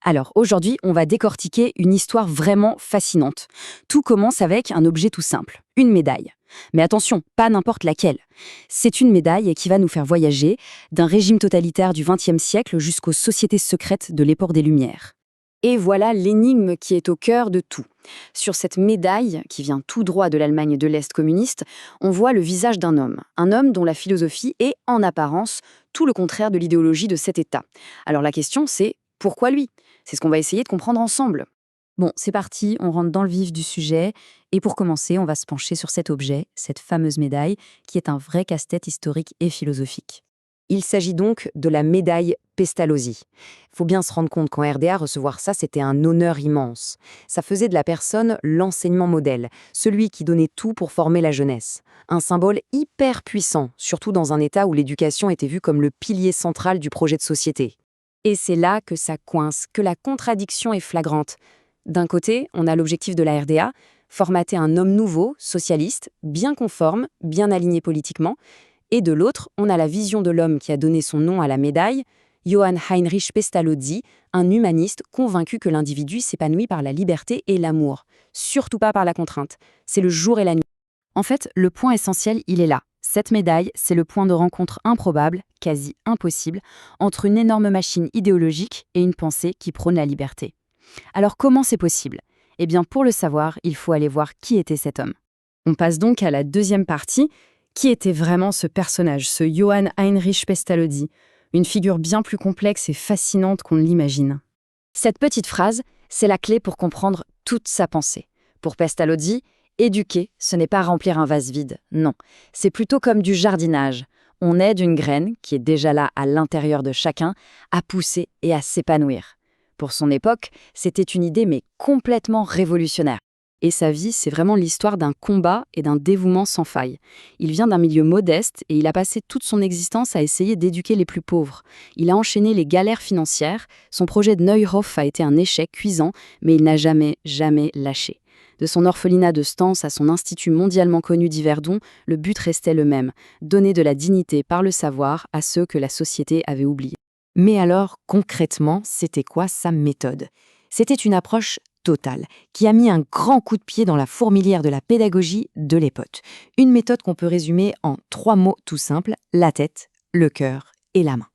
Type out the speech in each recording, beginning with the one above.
Alors, aujourd'hui, on va décortiquer une histoire vraiment fascinante. Tout commence avec un objet tout simple, une médaille. Mais attention, pas n'importe laquelle. C'est une médaille qui va nous faire voyager d'un régime totalitaire du XXe siècle jusqu'aux sociétés secrètes de l'époque des Lumières. Et voilà l'énigme qui est au cœur de tout. Sur cette médaille, qui vient tout droit de l'Allemagne de l'Est communiste, on voit le visage d'un homme. Un homme dont la philosophie est, en apparence, tout le contraire de l'idéologie de cet État. Alors la question, c'est pourquoi lui? C'est ce qu'on va essayer de comprendre ensemble. Bon, c'est parti, on rentre dans le vif du sujet. Et pour commencer, on va se pencher sur cet objet, cette fameuse médaille, qui est un vrai casse-tête historique et philosophique. Il s'agit donc de la médaille Pestalozzi. Il faut bien se rendre compte qu'en RDA, recevoir ça, c'était un honneur immense. Ça faisait de la personne l'enseignement modèle, celui qui donnait tout pour former la jeunesse. Un symbole hyper puissant, surtout dans un État où l'éducation était vue comme le pilier central du projet de société. Et c'est là que ça coince, que la contradiction est flagrante. D'un côté, on a l'objectif de la RDA, formater un homme nouveau, socialiste, bien conforme, bien aligné politiquement, et de l'autre, on a la vision de l'homme qui a donné son nom à la médaille, Johann Heinrich Pestalozzi, un humaniste convaincu que l'individu s'épanouit par la liberté et l'amour, surtout pas par la contrainte. C'est le jour et la nuit. En fait, le point essentiel, il est là. Cette médaille, c'est le point de rencontre improbable, quasi impossible, entre une énorme machine idéologique et une pensée qui prône la liberté. Alors comment c'est possible? Eh bien, pour le savoir, il faut aller voir qui était cet homme. On passe donc à la deuxième partie. Qui était vraiment ce personnage, ce Johann Heinrich Pestalozzi? Une figure bien plus complexe et fascinante qu'on ne l'imagine. Cette petite phrase, c'est la clé pour comprendre toute sa pensée. Pour Pestalozzi, éduquer, ce n'est pas remplir un vase vide, non. C'est plutôt comme du jardinage. On aide une graine, qui est déjà là à l'intérieur de chacun, à pousser et à s'épanouir. Pour son époque, c'était une idée mais complètement révolutionnaire. Et sa vie, c'est vraiment l'histoire d'un combat et d'un dévouement sans faille. Il vient d'un milieu modeste et il a passé toute son existence à essayer d'éduquer les plus pauvres. Il a enchaîné les galères financières, son projet de Neuhof a été un échec cuisant, mais il n'a jamais lâché. De son orphelinat de Stans à son institut mondialement connu d'Yverdon, le but restait le même, donner de la dignité par le savoir à ceux que la société avait oubliés. Mais alors, concrètement, c'était quoi sa méthode? C'était une approche totale, qui a mis un grand coup de pied dans la fourmilière de la pédagogie de l'époque. Une méthode qu'on peut résumer en 3 mots tout simples, la tête, le cœur et la main.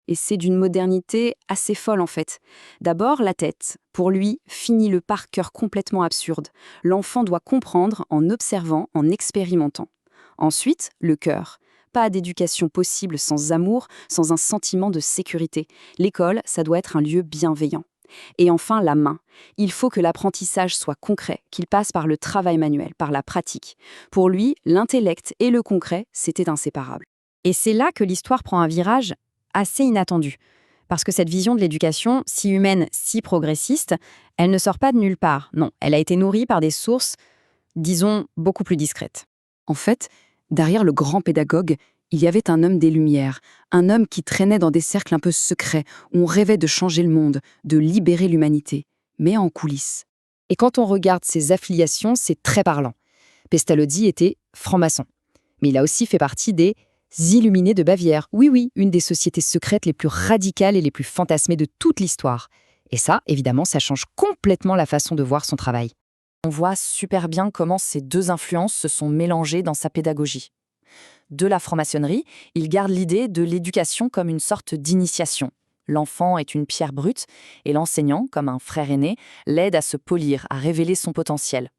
Et c'est d'une modernité assez folle en fait. D'abord, la tête. Pour lui, fini le par cœur complètement absurde. L'enfant doit comprendre en observant, en expérimentant. Ensuite, le cœur. Pas d'éducation possible sans amour, sans un sentiment de sécurité. L'école, ça doit être un lieu bienveillant. Et enfin, la main. Il faut que l'apprentissage soit concret, qu'il passe par le travail manuel, par la pratique. Pour lui, l'intellect et le concret, c'était inséparable. Et c'est là que l'histoire prend un virage assez inattendu. Parce que cette vision de l'éducation, si humaine, si progressiste, elle ne sort pas de nulle part. Non, elle a été nourrie par des sources, disons, beaucoup plus discrètes. En fait, derrière le grand pédagogue, il y avait un homme des Lumières, un homme qui traînait dans des cercles un peu secrets, où on rêvait de changer le monde, de libérer l'humanité, mais en coulisses. Et quand on regarde ses affiliations, c'est très parlant. Pestalozzi était franc-maçon, mais il a aussi fait partie des Illuminés de Bavière. Oui, une des sociétés secrètes les plus radicales et les plus fantasmées de toute l'histoire. Et ça, évidemment, ça change complètement la façon de voir son travail. On voit super bien comment ces deux influences se sont mélangées dans sa pédagogie. De la franc-maçonnerie, il garde l'idée de l'éducation comme une sorte d'initiation. L'enfant est une pierre brute et l'enseignant, comme un frère aîné, l'aide à se polir, à révéler son potentiel.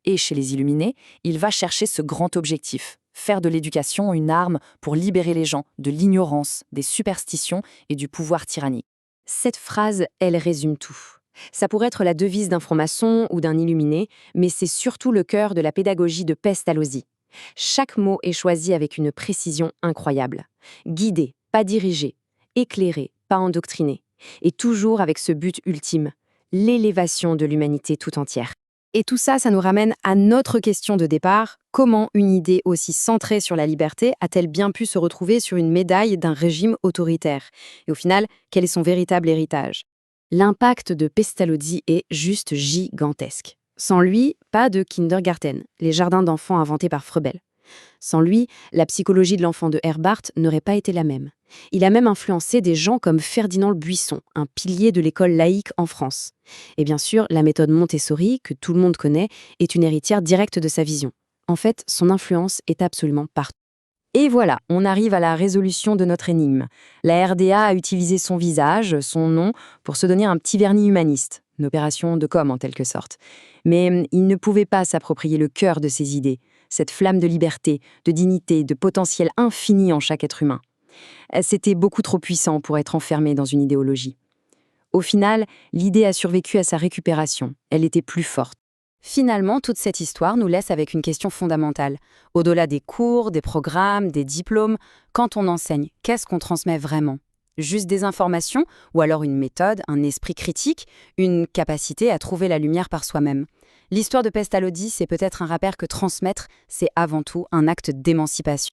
Et chez les Illuminés, il va chercher ce grand objectif, faire de l'éducation une arme pour libérer les gens de l'ignorance, des superstitions et du pouvoir tyrannique. Cette phrase, elle résume tout. Ça pourrait être la devise d'un franc-maçon ou d'un illuminé, mais c'est surtout le cœur de la pédagogie de Pestalozzi. Chaque mot est choisi avec une précision incroyable. Guider, pas diriger. Éclairer, pas endoctriner. Et toujours avec ce but ultime, l'élévation de l'humanité tout entière. Et tout ça, ça nous ramène à notre question de départ. Comment une idée aussi centrée sur la liberté a-t-elle bien pu se retrouver sur une médaille d'un régime autoritaire? Et au final, quel est son véritable héritage? L'impact de Pestalozzi est juste gigantesque. Sans lui, pas de kindergarten, les jardins d'enfants inventés par Froebel. Sans lui, la psychologie de l'enfant de Herbart n'aurait pas été la même. Il a même influencé des gens comme Ferdinand le Buisson, un pilier de l'école laïque en France. Et bien sûr, la méthode Montessori, que tout le monde connaît, est une héritière directe de sa vision. En fait, son influence est absolument partout. Et voilà, on arrive à la résolution de notre énigme. La RDA a utilisé son visage, son nom, pour se donner un petit vernis humaniste, une opération de com en quelque sorte. Mais il ne pouvait pas s'approprier le cœur de ses idées, cette flamme de liberté, de dignité, de potentiel infini en chaque être humain. C'était beaucoup trop puissant pour être enfermé dans une idéologie. Au final, l'idée a survécu à sa récupération, elle était plus forte. Finalement, toute cette histoire nous laisse avec une question fondamentale. Au-delà des cours, des programmes, des diplômes, quand on enseigne, qu'est-ce qu'on transmet vraiment? Juste des informations, ou alors une méthode, un esprit critique, une capacité à trouver la lumière par soi-même? L'histoire de Pestalozzi, c'est peut-être un rappel que transmettre, c'est avant tout un acte d'émancipation.